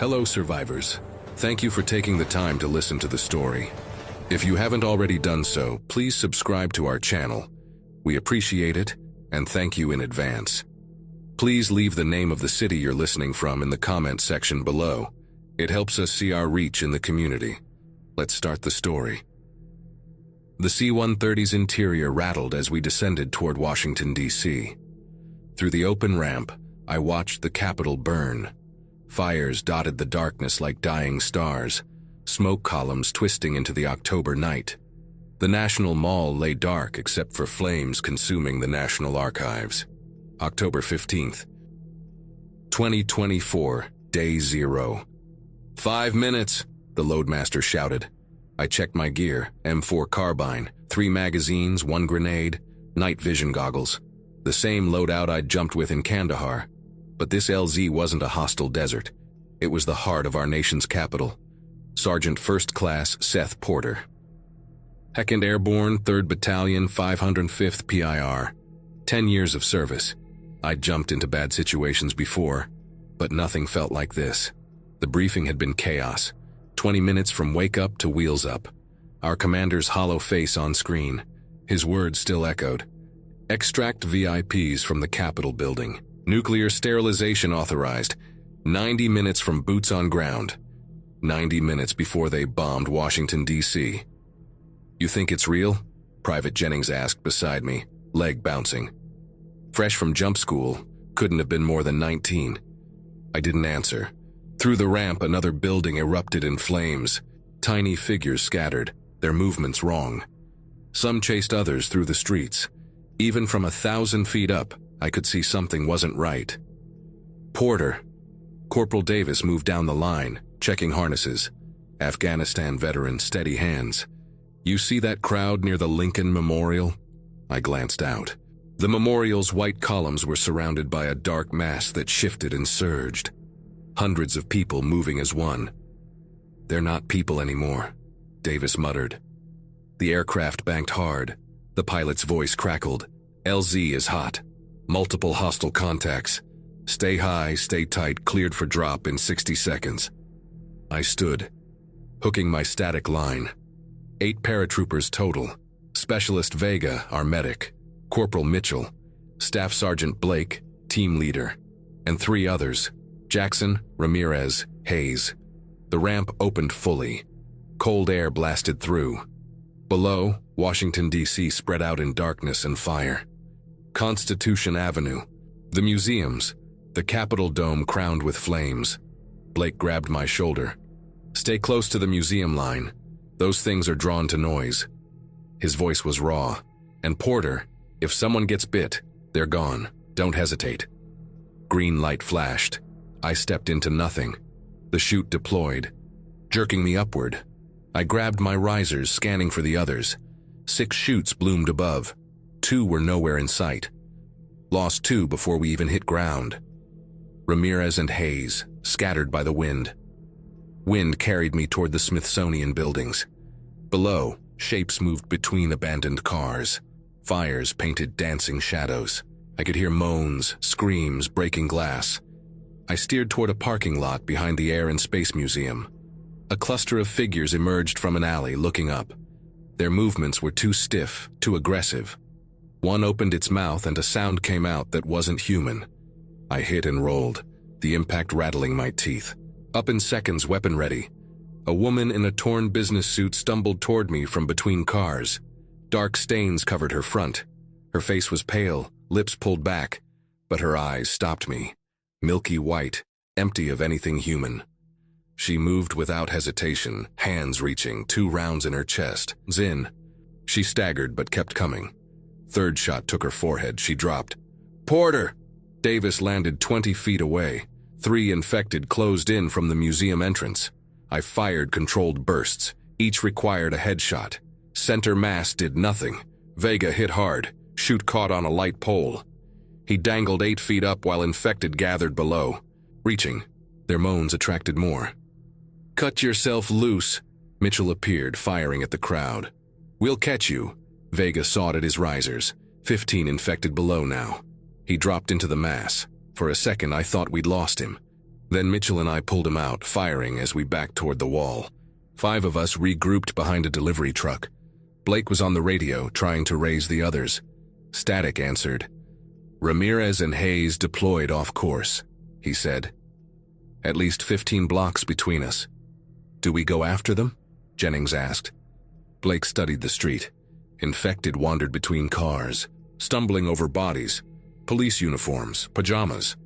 Hello, survivors. Thank you for taking the time to listen to the story. If you haven't already done so, please subscribe to our channel. We appreciate it, and thank you in advance. Please leave the name of the city you're listening from in the comment section below. It helps us see our reach in the community. Let's start the story. The C-130's interior rattled as we descended toward Washington, D.C. Through the open ramp, I watched the Capitol burn. Fires dotted the darkness like dying stars, smoke columns twisting into the October night. The National Mall lay dark except for flames consuming the National Archives. October 15th, 2024, Day 0. 5 minutes, the loadmaster shouted. I checked my gear, M4 carbine, 3 magazines, 1 grenade, night vision goggles. The same loadout I'd jumped with in Kandahar. But this LZ wasn't a hostile desert. It was the heart of our nation's capital. Sergeant First Class Seth Porter. 2nd Airborne, 3rd Battalion, 505th PIR. 10 years of service. I'd jumped into bad situations before, but nothing felt like this. The briefing had been chaos. 20 minutes from wake up to wheels up. Our commander's hollow face on screen. His words still echoed. Extract VIPs from the Capitol building. Nuclear sterilization authorized. 90 minutes from boots on ground. 90 minutes before they bombed Washington, D.C. You think it's real? Private Jennings asked beside me, leg bouncing. Fresh from jump school, couldn't have been more than 19. I didn't answer. Through the ramp, another building erupted in flames. Tiny figures scattered, their movements wrong. Some chased others through the streets. Even from 1,000 feet up, I could see something wasn't right. Porter. Corporal Davis moved down the line, checking harnesses. Afghanistan veteran, steady hands. You see that crowd near the Lincoln Memorial? I glanced out. The memorial's white columns were surrounded by a dark mass that shifted and surged. Hundreds of people moving as one. They're not people anymore, Davis muttered. The aircraft banked hard. The pilot's voice crackled. LZ is hot. Multiple hostile contacts. Stay high, stay tight, cleared for drop in 60 seconds. I stood, hooking my static line. 8 paratroopers total. Specialist Vega, our medic. Corporal Mitchell. Staff Sergeant Blake, team leader. And 3 others. Jackson, Ramirez, Hayes. The ramp opened fully. Cold air blasted through. Below, Washington, D.C. spread out in darkness and fire. Constitution Avenue. The museums. The Capitol dome crowned with flames. Blake grabbed my shoulder. Stay close to the museum line. Those things are drawn to noise. His voice was raw. And Porter, if someone gets bit, they're gone. Don't hesitate. Green light flashed. I stepped into nothing. The chute deployed, jerking me upward. I grabbed my risers, scanning for the others. 6 chutes bloomed above. 2 were nowhere in sight. Lost 2 before we even hit ground. Ramirez and Hayes, scattered by the wind. Wind carried me toward the Smithsonian buildings. Below, shapes moved between abandoned cars. Fires painted dancing shadows. I could hear moans, screams, breaking glass. I steered toward a parking lot behind the Air and Space Museum. A cluster of figures emerged from an alley, looking up. Their movements were too stiff, too aggressive. One opened its mouth and a sound came out that wasn't human. I hit and rolled, the impact rattling my teeth. Up in seconds, weapon ready. A woman in a torn business suit stumbled toward me from between cars. Dark stains covered her front. Her face was pale, lips pulled back, but her eyes stopped me. Milky white, empty of anything human. She moved without hesitation, hands reaching, 2 rounds in her chest. Zin. She staggered but kept coming. 3rd shot took her forehead. She dropped. Porter! Davis landed 20 feet away. 3 infected closed in from the museum entrance. I fired controlled bursts. Each required a headshot. Center mass did nothing. Vega hit hard. Chute caught on a light pole. He dangled 8 feet up while infected gathered below. Reaching. Their moans attracted more. Cut yourself loose. Mitchell appeared, firing at the crowd. We'll catch you. Vega sawed at his risers. 15 infected below now. He dropped into the mass. For a second, I thought we'd lost him. Then Mitchell and I pulled him out, firing as we backed toward the wall. 5 of us regrouped behind a delivery truck. Blake was on the radio, trying to raise the others. Static answered. "Ramirez and Hayes deployed off course," he said. "At least 15 blocks between us." "Do we go after them?" Jennings asked. Blake studied the street. Infected wandered between cars, stumbling over bodies, police uniforms, pajamas.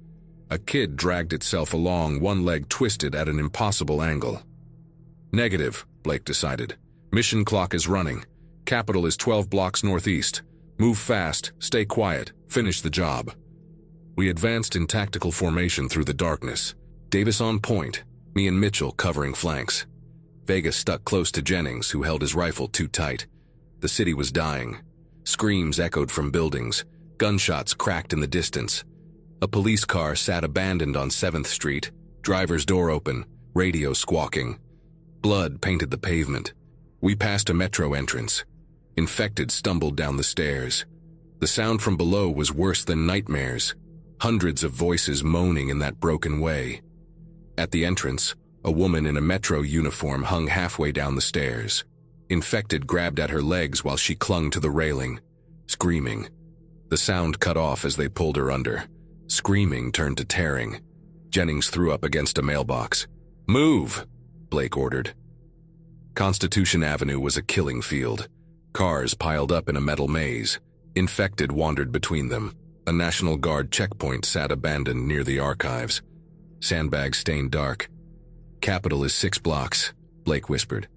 A kid dragged itself along, one leg twisted at an impossible angle. "Negative," Blake decided. "Mission clock is running. Capital is 12 blocks northeast. Move fast, stay quiet, finish the job." We advanced in tactical formation through the darkness. Davis on point, me and Mitchell covering flanks. Vega stuck close to Jennings, who held his rifle too tight. The city was dying. Screams echoed from buildings. Gunshots cracked in the distance. A police car sat abandoned on 7th Street, driver's door open, radio squawking. Blood painted the pavement. We passed a metro entrance. Infected stumbled down the stairs. The sound from below was worse than nightmares. Hundreds of voices moaning in that broken way. At the entrance, a woman in a metro uniform hung halfway down the stairs. Infected grabbed at her legs while she clung to the railing, screaming. The sound cut off as they pulled her under. Screaming turned to tearing. Jennings threw up against a mailbox. "Move!" Blake ordered. Constitution Avenue was a killing field. Cars piled up in a metal maze. Infected wandered between them. A National Guard checkpoint sat abandoned near the archives. Sandbags stained dark. "Capital is 6 blocks," Blake whispered.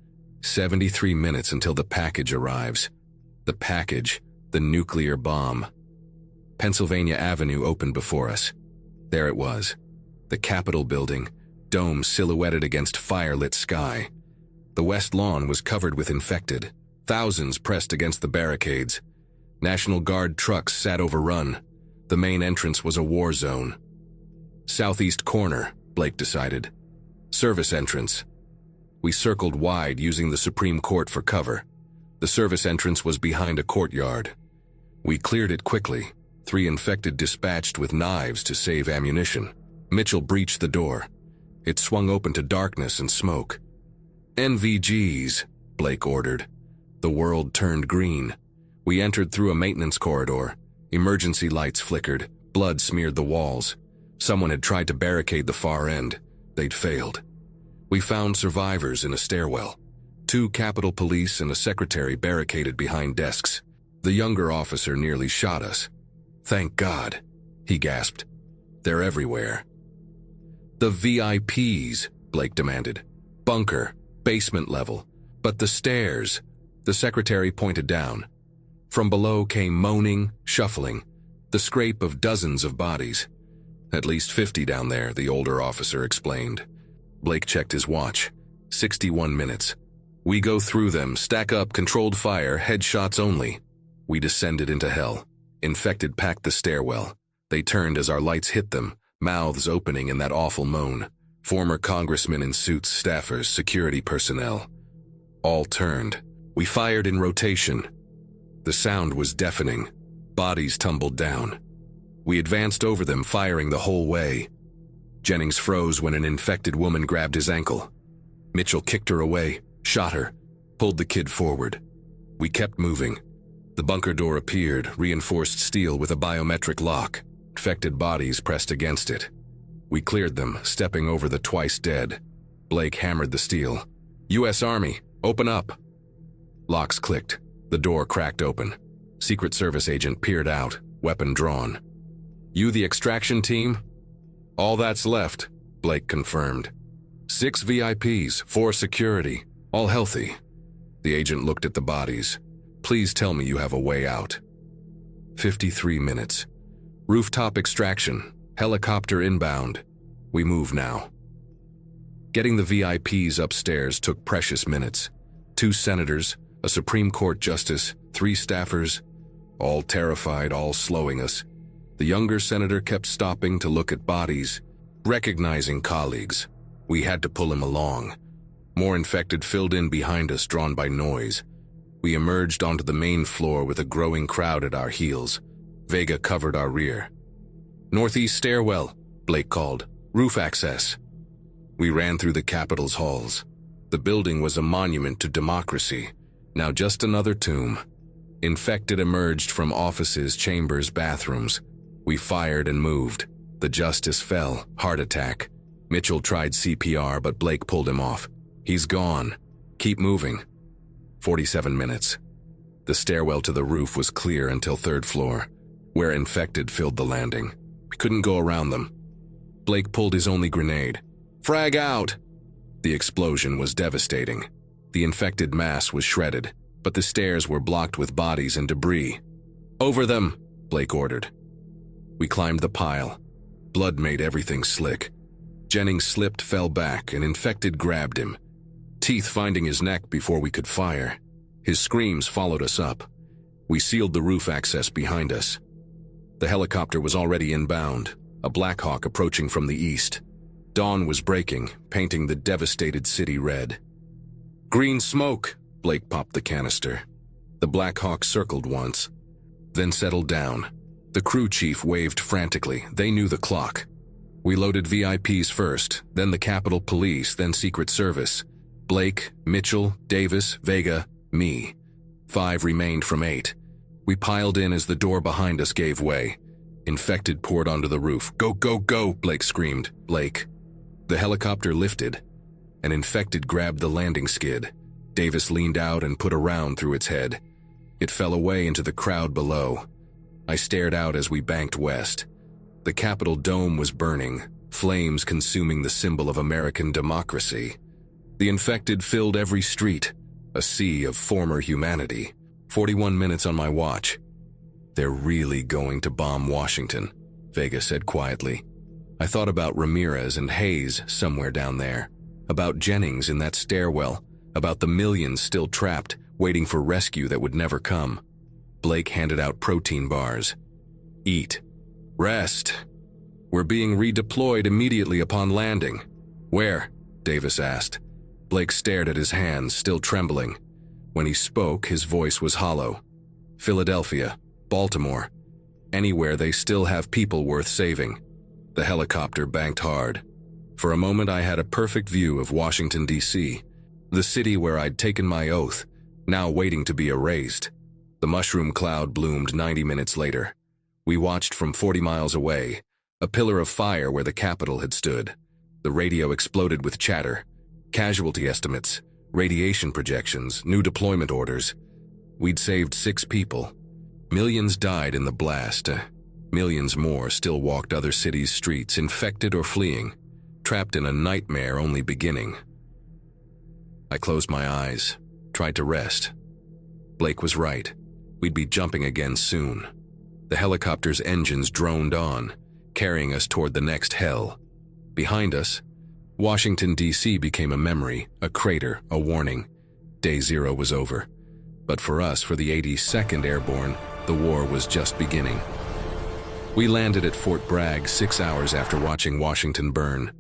73 minutes until the package arrives. The package, the nuclear bomb. Pennsylvania Avenue opened before us. There it was. The Capitol building, dome silhouetted against fire-lit sky. The west lawn was covered with infected. Thousands pressed against the barricades. National Guard trucks sat overrun. The main entrance was a war zone. Southeast corner, Blake decided. Service entrance. We circled wide using the Supreme Court for cover. The service entrance was behind a courtyard. We cleared it quickly. 3 infected dispatched with knives to save ammunition. Mitchell breached the door. It swung open to darkness and smoke. "NVGs," Blake ordered. The world turned green. We entered through a maintenance corridor. Emergency lights flickered. Blood smeared the walls. Someone had tried to barricade the far end. They'd failed. We found survivors in a stairwell. 2 Capitol Police and a secretary barricaded behind desks. The younger officer nearly shot us. "Thank God," he gasped. "They're everywhere." "The VIPs," Blake demanded. "Bunker, basement level. But the stairs," the secretary pointed down. From below came moaning, shuffling, the scrape of dozens of bodies. "At least 50 down there," the older officer explained. Blake checked his watch. 61 minutes. "We go through them, stack up, controlled fire, headshots only." We descended into hell. Infected packed the stairwell. They turned as our lights hit them, mouths opening in that awful moan. Former congressmen in suits, staffers, security personnel. All turned. We fired in rotation. The sound was deafening. Bodies tumbled down. We advanced over them, firing the whole way. Jennings froze when an infected woman grabbed his ankle. Mitchell kicked her away, shot her, pulled the kid forward. We kept moving. The bunker door appeared, reinforced steel with a biometric lock. Infected bodies pressed against it. We cleared them, stepping over the twice dead. Blake hammered the steel. "U.S. Army, open up." Locks clicked. The door cracked open. Secret Service agent peered out, weapon drawn. "You the extraction team?" "All that's left," Blake confirmed. 6 VIPs, 4 security, all healthy. The agent looked at the bodies. "Please tell me you have a way out." 53 minutes. Rooftop extraction, helicopter inbound. We move now. Getting the VIPs upstairs took precious minutes. 2 senators, a Supreme Court justice, 3 staffers, all terrified, all slowing us. The younger senator kept stopping to look at bodies, recognizing colleagues. We had to pull him along. More infected filled in behind us, drawn by noise. We emerged onto the main floor with a growing crowd at our heels. Vega covered our rear. "Northeast stairwell," Blake called. "Roof access." We ran through the Capitol's halls. The building was a monument to democracy, now just another tomb. Infected emerged from offices, chambers, bathrooms. We fired and moved. The justice fell, heart attack. Mitchell tried CPR, but Blake pulled him off. He's gone. Keep moving. 47 minutes. The stairwell to the roof was clear until 3rd floor, where infected filled the landing. We couldn't go around them. Blake pulled his only grenade. Frag out! The explosion was devastating. The infected mass was shredded, but the stairs were blocked with bodies and debris. Over them, Blake ordered. We climbed the pile. Blood made everything slick. Jennings slipped, fell back, and infected grabbed him, teeth finding his neck before we could fire. His screams followed us up. We sealed the roof access behind us. The helicopter was already inbound, a Black Hawk approaching from the east. Dawn was breaking, painting the devastated city red. Green smoke, Blake popped the canister. The Black Hawk circled once, then settled down. The crew chief waved frantically. They knew the clock. We loaded VIPs first, then the Capitol Police, then Secret Service. Blake, Mitchell, Davis, Vega, me. 5 remained from 8. We piled in as the door behind us gave way. Infected poured onto the roof. Go, go, go, Blake screamed. Blake. The helicopter lifted. An infected grabbed the landing skid. Davis leaned out and put a round through its head. It fell away into the crowd below. I stared out as we banked west. The Capitol dome was burning, flames consuming the symbol of American democracy. The infected filled every street, a sea of former humanity. 41 minutes on my watch. They're really going to bomb Washington, Vega said quietly. I thought about Ramirez and Hayes somewhere down there, about Jennings in that stairwell, about the millions still trapped, waiting for rescue that would never come. Blake handed out protein bars. Eat. Rest. We're being redeployed immediately upon landing. Where? Davis asked. Blake stared at his hands, still trembling. When he spoke, his voice was hollow. Philadelphia, Baltimore, anywhere they still have people worth saving. The helicopter banked hard. For a moment I had a perfect view of Washington, D.C., the city where I'd taken my oath, now waiting to be erased. The mushroom cloud bloomed 90 minutes later. We watched from 40 miles away, a pillar of fire where the Capitol had stood. The radio exploded with chatter, casualty estimates, radiation projections, new deployment orders. We'd saved 6 people. Millions died in the blast. Millions more still walked other cities' streets, infected or fleeing, trapped in a nightmare only beginning. I closed my eyes, tried to rest. Blake was right. We'd be jumping again soon. The helicopter's engines droned on, carrying us toward the next hell. Behind us, Washington, D.C. became a memory, a crater, a warning. Day 0 was over. But for us, for the 82nd Airborne, the war was just beginning. We landed at Fort Bragg 6 hours after watching Washington burn.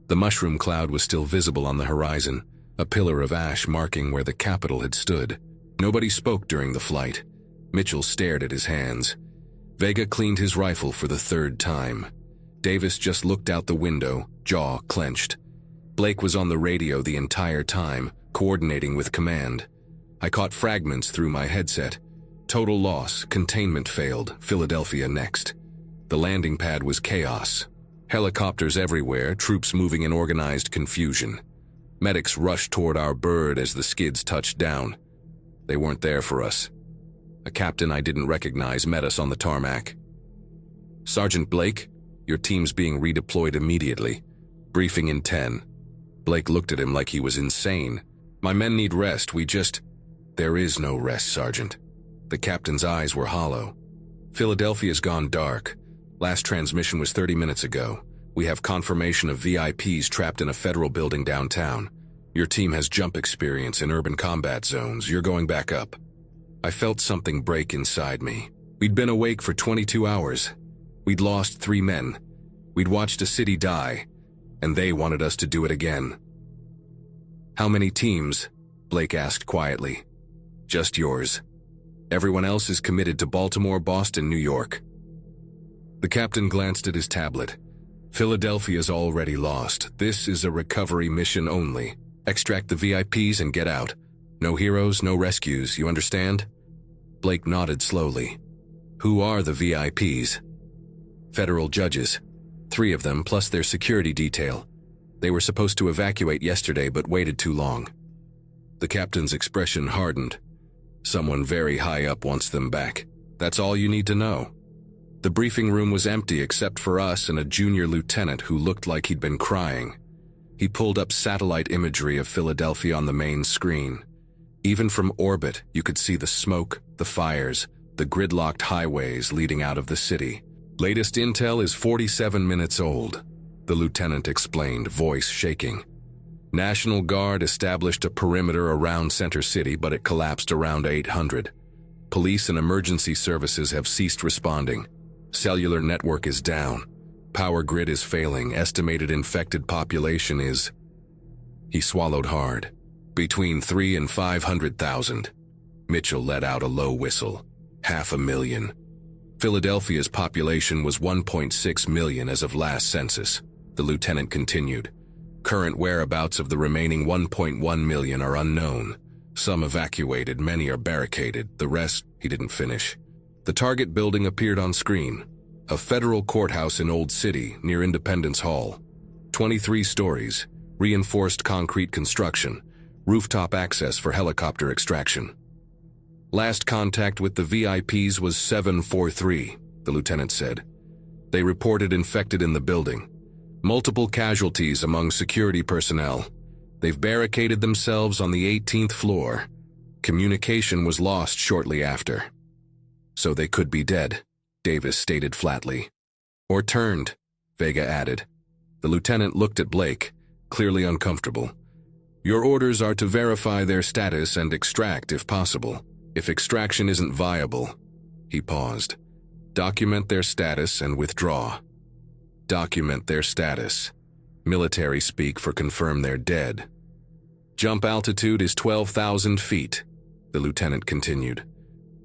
The mushroom cloud was still visible on the horizon, a pillar of ash marking where the Capitol had stood. Nobody spoke during the flight. Mitchell stared at his hands. Vega cleaned his rifle for the 3rd time. Davis just looked out the window, jaw clenched. Blake was on the radio the entire time, coordinating with command. I caught fragments through my headset. Total loss, containment failed, Philadelphia next. The landing pad was chaos. Helicopters everywhere, troops moving in organized confusion. Medics rushed toward our bird as the skids touched down. They weren't there for us. A captain I didn't recognize met us on the tarmac. Sergeant Blake, your team's being redeployed immediately. Briefing in 10. Blake looked at him like he was insane. My men need rest, There is no rest, Sergeant. The captain's eyes were hollow. Philadelphia's gone dark. Last transmission was 30 minutes ago. We have confirmation of VIPs trapped in a federal building downtown. Your team has jump experience in urban combat zones. You're going back up. I felt something break inside me. We'd been awake for 22 hours. We'd lost 3 men. We'd watched a city die, and they wanted us to do it again. How many teams? Blake asked quietly. Just yours. Everyone else is committed to Baltimore, Boston, New York. The captain glanced at his tablet. Philadelphia's already lost. This is a recovery mission only. Extract the VIPs and get out. No heroes, no rescues, you understand? Blake nodded slowly. Who are the VIPs? Federal judges. 3 of them, plus their security detail. They were supposed to evacuate yesterday but waited too long. The captain's expression hardened. Someone very high up wants them back. That's all you need to know. The briefing room was empty except for us and a junior lieutenant who looked like he'd been crying. He pulled up satellite imagery of Philadelphia on the main screen. Even from orbit, you could see the smoke, the fires, the gridlocked highways leading out of the city. Latest intel is 47 minutes old, the lieutenant explained, voice shaking. National Guard established a perimeter around Center City, but it collapsed around 800. Police and emergency services have ceased responding. Cellular network is down. Power grid is failing. Estimated infected population is... He swallowed hard. Between 3 and 500,000. Mitchell let out a low whistle. 500,000. Philadelphia's population was 1.6 million as of last census. The lieutenant continued. Current whereabouts of the remaining 1.1 million are unknown. Some evacuated, many are barricaded. The rest, he didn't finish. The target building appeared on screen. A federal courthouse in Old City, near Independence Hall. 23 stories, reinforced concrete construction, rooftop access for helicopter extraction. Last contact with the VIPs was 743, the lieutenant said. They reported infected in the building. Multiple casualties among security personnel. They've barricaded themselves on the 18th floor. Communication was lost shortly after. So they could be dead, Davis stated flatly. Or turned, Vega added. The lieutenant looked at Blake, clearly uncomfortable. Your orders are to verify their status and extract if possible. If extraction isn't viable, he paused. Document their status and withdraw. Document their status. Military speak for confirm they're dead. Jump altitude is 12,000 feet, the lieutenant continued.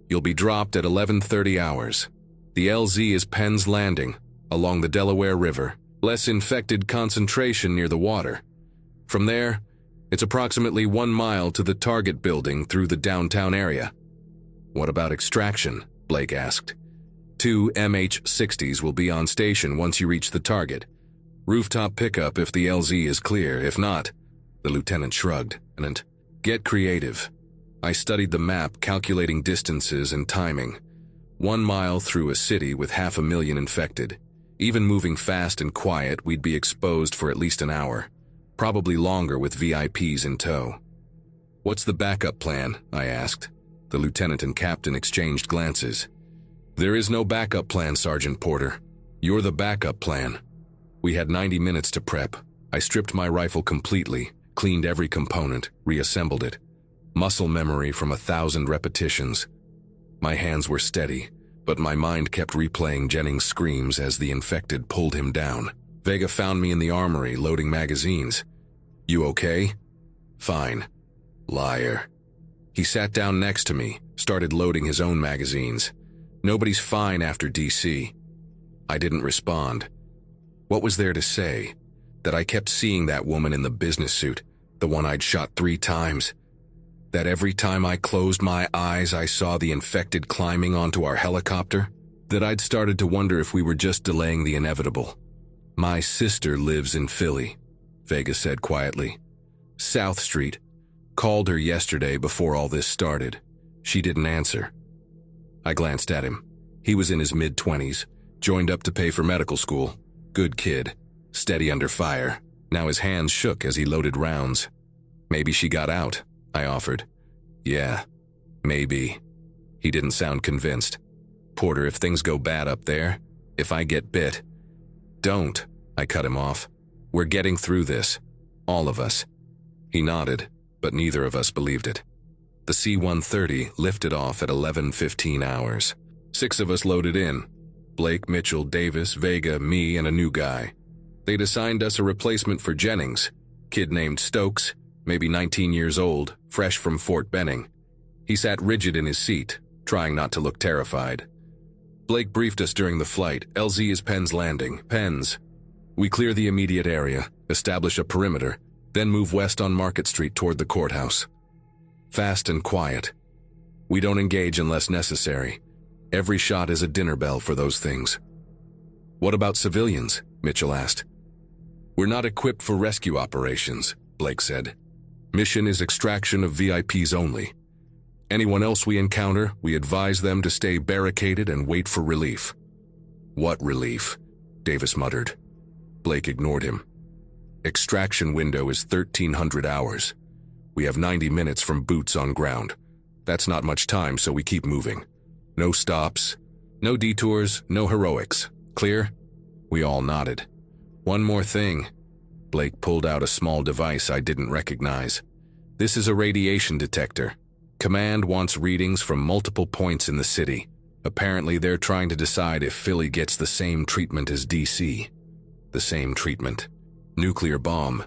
You'll be dropped at 11:30 hours. The LZ is Penn's Landing, along the Delaware River. Less infected concentration near the water. From there, it's approximately 1 mile to the target building through the downtown area. What about extraction? Blake asked. 2 MH-60s will be on station once you reach the target. Rooftop pickup if the LZ is clear. If not, the lieutenant shrugged. And get creative. I studied the map, calculating distances and timing. 1 mile through a city with 500,000 infected. Even moving fast and quiet, we'd be exposed for at least an hour. Probably longer with VIPs in tow. What's the backup plan? I asked. The lieutenant and captain exchanged glances. There is no backup plan, Sergeant Porter. You're the backup plan. We had 90 minutes to prep. I stripped my rifle completely, cleaned every component, reassembled it. Muscle memory from 1,000 repetitions. My hands were steady, but my mind kept replaying Jennings' screams as the infected pulled him down. Vega found me in the armory, loading magazines. You okay? Fine. Liar. He sat down next to me, started loading his own magazines. Nobody's fine after DC. I didn't respond. What was there to say? That I kept seeing that woman in the business suit, the one I'd shot 3 times. That every time I closed my eyes I saw the infected climbing onto our helicopter? That I'd started to wonder if we were just delaying the inevitable. My sister lives in Philly, Vega said quietly. South Street. Called her yesterday before all this started. She didn't answer. I glanced at him. He was in his mid-20s, joined up to pay for medical school. Good kid, steady under fire. Now his hands shook as he loaded rounds. Maybe she got out, I offered. Yeah, maybe. He didn't sound convinced. Porter, if things go bad up there, if I get bit... Don't, I cut him off. We're getting through this. All of us. He nodded, but neither of us believed it. The C-130 lifted off at 11:15 hours. 6 of us loaded in. Blake, Mitchell, Davis, Vega, me, and a new guy. They'd assigned us a replacement for Jennings. Kid named Stokes, maybe 19 years old, fresh from Fort Benning. He sat rigid in his seat, trying not to look terrified. Blake briefed us during the flight. LZ is Penn's Landing. Penn's. We clear the immediate area, establish a perimeter, then move west on Market Street toward the courthouse. Fast and quiet. We don't engage unless necessary. Every shot is a dinner bell for those things. What about civilians? Mitchell asked. We're not equipped for rescue operations, Blake said. Mission is extraction of VIPs only. Anyone else we encounter, we advise them to stay barricaded and wait for relief. What relief? Davis muttered. Blake ignored him. Extraction window is 1,300 hours. We have 90 minutes from boots on ground. That's not much time, so we keep moving. No stops, no detours, no heroics. Clear? We all nodded. One more thing. Blake pulled out a small device I didn't recognize. This is a radiation detector. Command wants readings from multiple points in the city. Apparently they're trying to decide if Philly gets the same treatment as DC. The same treatment. Nuclear bomb.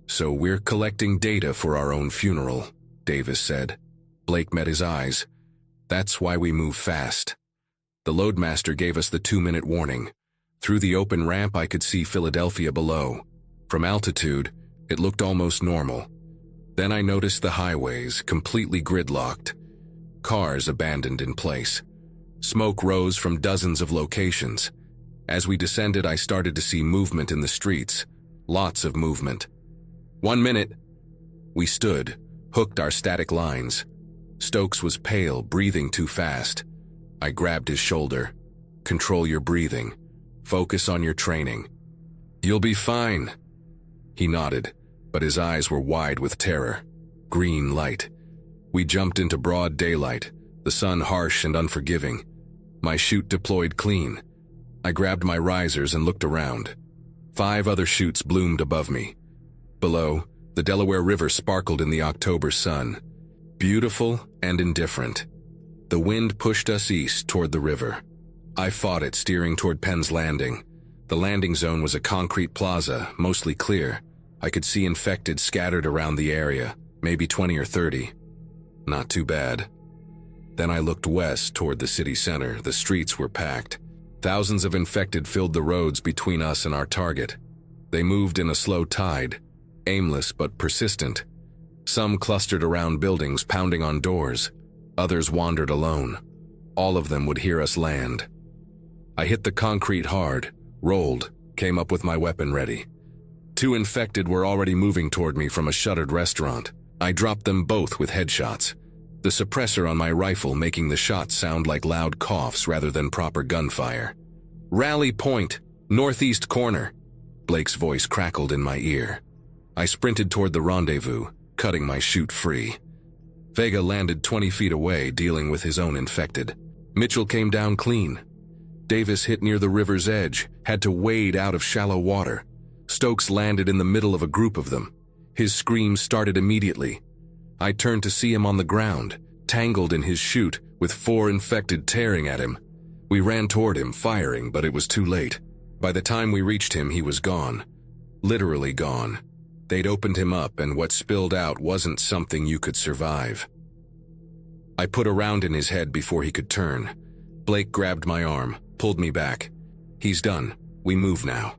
So we're collecting data for our own funeral, Davis said. Blake met his eyes. That's why we move fast. The loadmaster gave us the 2-minute warning. Through the open ramp I could see Philadelphia below. From altitude, it looked almost normal. Then I noticed the highways, completely gridlocked. Cars abandoned in place. Smoke rose from dozens of locations. As we descended, I started to see movement in the streets. Lots of movement. 1 minute. We stood, hooked our static lines. Stokes was pale, breathing too fast. I grabbed his shoulder. Control your breathing. Focus on your training. You'll be fine. He nodded, but his eyes were wide with terror. Green light. We jumped into broad daylight, the sun harsh and unforgiving. My chute deployed clean. I grabbed my risers and looked around. 5 other chutes bloomed above me. Below, the Delaware River sparkled in the October sun. Beautiful and indifferent. The wind pushed us east toward the river. I fought it, steering toward Penn's Landing. The landing zone was a concrete plaza, mostly clear. I could see infected scattered around the area, maybe 20 or 30. Not too bad. Then I looked west toward the city center. The streets were packed. Thousands of infected filled the roads between us and our target. They moved in a slow tide, aimless but persistent. Some clustered around buildings, pounding on doors. Others wandered alone. All of them would hear us land. I hit the concrete hard, rolled, came up with my weapon ready. 2 infected were already moving toward me from a shuttered restaurant. I dropped them both with headshots. The suppressor on my rifle making the shots sound like loud coughs rather than proper gunfire. Rally point, northeast corner. Blake's voice crackled in my ear. I sprinted toward the rendezvous, cutting my chute free. Vega landed 20 feet away, dealing with his own infected. Mitchell came down clean. Davis hit near the river's edge, had to wade out of shallow water. Stokes landed in the middle of a group of them. His screams started immediately. I turned to see him on the ground, tangled in his chute, with 4 infected tearing at him. We ran toward him, firing, but it was too late. By the time we reached him, he was gone. Literally gone. They'd opened him up, and what spilled out wasn't something you could survive. I put a round in his head before he could turn. Blake grabbed my arm, pulled me back. He's done. We move now.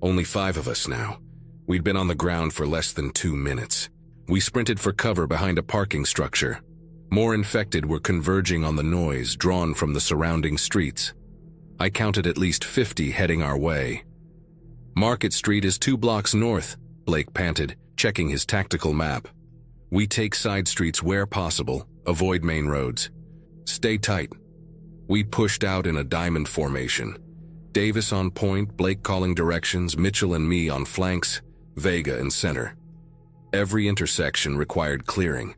Only 5 of us now. We'd been on the ground for less than 2 minutes. We sprinted for cover behind a parking structure. More infected were converging on the noise drawn from the surrounding streets. I counted at least 50 heading our way. Market Street is 2 blocks north, Blake panted, checking his tactical map. We take side streets where possible, avoid main roads. Stay tight. We pushed out in a diamond formation. Davis on point, Blake calling directions, Mitchell and me on flanks, Vega in center. Every intersection required clearing.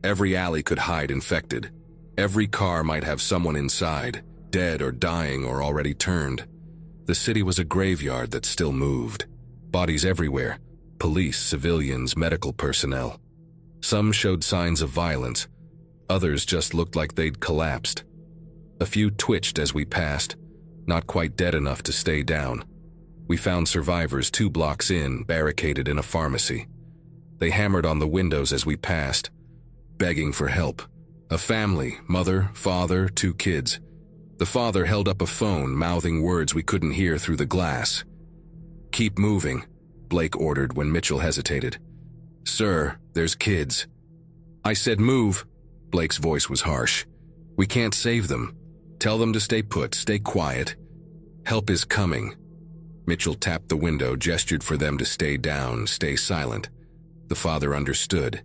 Every alley could hide infected. Every car might have someone inside, dead or dying or already turned. The city was a graveyard that still moved. Bodies everywhere. Police, civilians, medical personnel. Some showed signs of violence. Others just looked like they'd collapsed. A few twitched as we passed, not quite dead enough to stay down. We found survivors 2 blocks in, barricaded in a pharmacy. They hammered on the windows as we passed, begging for help. A family, mother, father, 2 kids. The father held up a phone, mouthing words we couldn't hear through the glass. Keep moving, Blake ordered when Mitchell hesitated. Sir, there's kids. I said move. Blake's voice was harsh. We can't save them. Tell them to stay put, stay quiet. Help is coming. Mitchell tapped the window, gestured for them to stay down, stay silent. The father understood.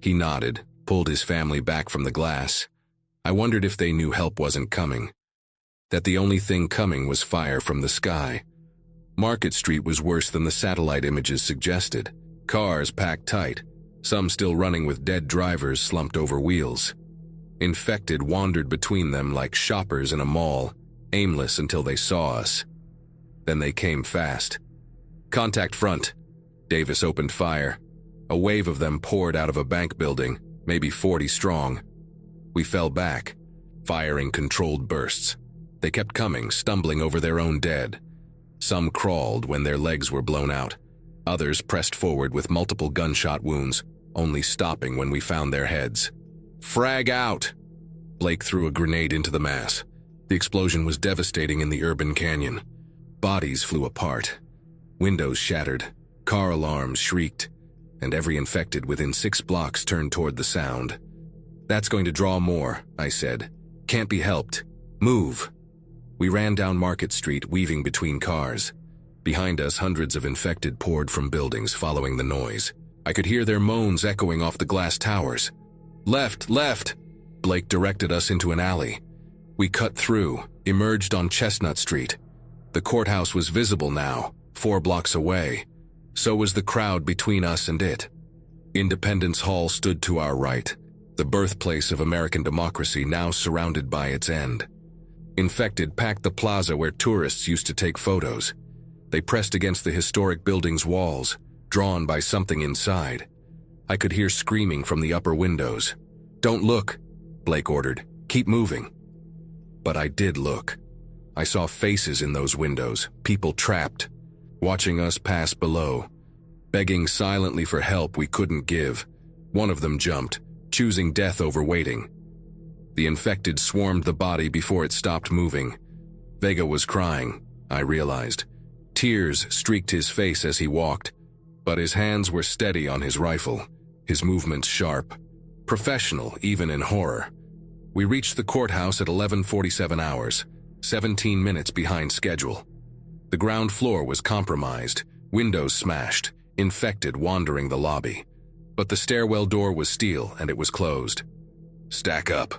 He nodded, pulled his family back from the glass. I wondered if they knew help wasn't coming. That the only thing coming was fire from the sky. Market Street was worse than the satellite images suggested. Cars packed tight, some still running with dead drivers slumped over wheels. Infected wandered between them like shoppers in a mall, aimless until they saw us. Then they came fast. Contact front. Davis opened fire. A wave of them poured out of a bank building, maybe 40 strong. We fell back, firing controlled bursts. They kept coming, stumbling over their own dead. Some crawled when their legs were blown out. Others pressed forward with multiple gunshot wounds, only stopping when we found their heads. Frag out! Blake threw a grenade into the mass. The explosion was devastating in the urban canyon. Bodies flew apart. Windows shattered. Car alarms shrieked. And every infected within 6 blocks turned toward the sound. That's going to draw more, I said. Can't be helped. Move. We ran down Market Street, weaving between cars. Behind us, hundreds of infected poured from buildings following the noise. I could hear their moans echoing off the glass towers. Left, left! Blake directed us into an alley. We cut through, emerged on Chestnut Street. The courthouse was visible now, 4 blocks away. So was the crowd between us and it. Independence Hall stood to our right, the birthplace of American democracy now surrounded by its end. Infected packed the plaza where tourists used to take photos. They pressed against the historic building's walls, drawn by something inside. I could hear screaming from the upper windows. Don't look, Blake ordered. Keep moving. But I did look. I saw faces in those windows, people trapped, watching us pass below, begging silently for help we couldn't give. One of them jumped, choosing death over waiting. The infected swarmed the body before it stopped moving. Vega was crying, I realized. Tears streaked his face as he walked, but his hands were steady on his rifle, his movements sharp. Professional, even in horror. We reached the courthouse at 11:47 hours, 17 minutes behind schedule. The ground floor was compromised, windows smashed, infected wandering the lobby. But the stairwell door was steel and it was closed. Stack up.